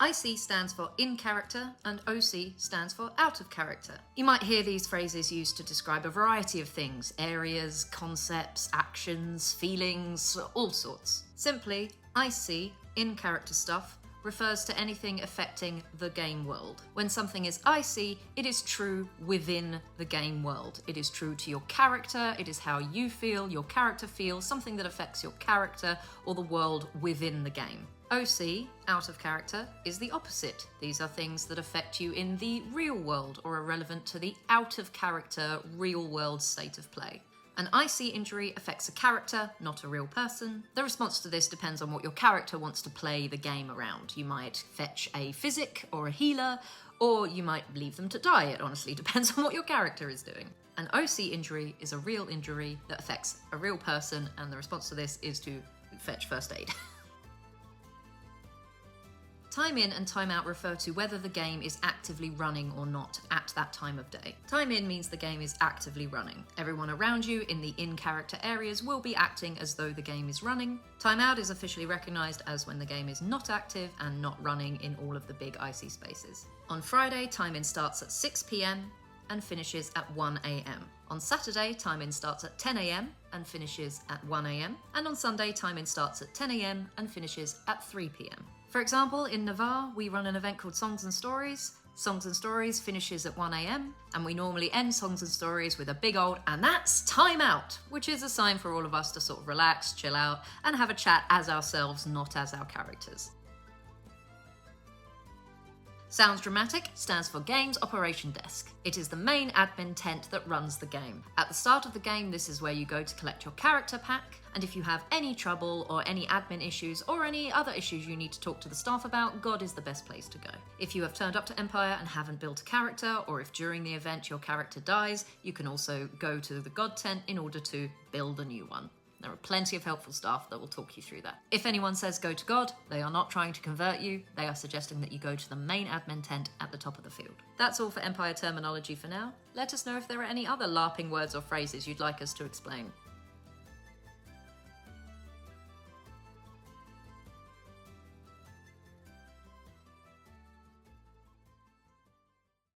IC stands for in character and OC stands for out of character. You might hear these phrases used to describe a variety of things, areas, concepts, actions, feelings, all sorts. Simply, IC, in character stuff, refers to anything affecting the game world. When something is icy, it is true within the game world. It is true to your character, it is how you feel, your character feels, something that affects your character or the world within the game. OC, out of character, is the opposite. These are things that affect you in the real world or are relevant to the out of character, real world state of play. An IC injury affects a character, not a real person. The response to this depends on what your character wants to play the game around. You might fetch a physic or a healer, or you might leave them to die. It honestly depends on what your character is doing. An OC injury is a real injury that affects a real person, and the response to this is to fetch first aid. Time in and time out refer to whether the game is actively running or not at that time of day. Time in means the game is actively running. Everyone around you in the in-character areas will be acting as though the game is running. Time out is officially recognised as when the game is not active and not running in all of the big IC spaces. On Friday, time in starts at 6 PM and finishes at 1 AM. On Saturday, time in starts at 10 AM and finishes at 1 AM. And on Sunday, time in starts at 10 AM and finishes at 3 PM. For example, in Navarre, we run an event called Songs and Stories. Songs and Stories finishes at 1 AM, and we normally end Songs and Stories with a big old, and that's time out, which is a sign for all of us to sort of relax, chill out, and have a chat as ourselves, not as our characters. Sounds Dramatic stands for Games Operation Desk. It is the main admin tent that runs the game. At the start of the game, this is where you go to collect your character pack, and if you have any trouble or any admin issues or any other issues you need to talk to the staff about, God is the best place to go. If you have turned up to Empire and haven't built a character, or if during the event your character dies, you can also go to the God tent in order to build a new one. There are plenty of helpful staff that will talk you through that. If anyone says go to God, they are not trying to convert you, they are suggesting that you go to the main admin tent at the top of the field. That's all for Empire terminology for now. Let us know if there are any other LARPing words or phrases you'd like us to explain.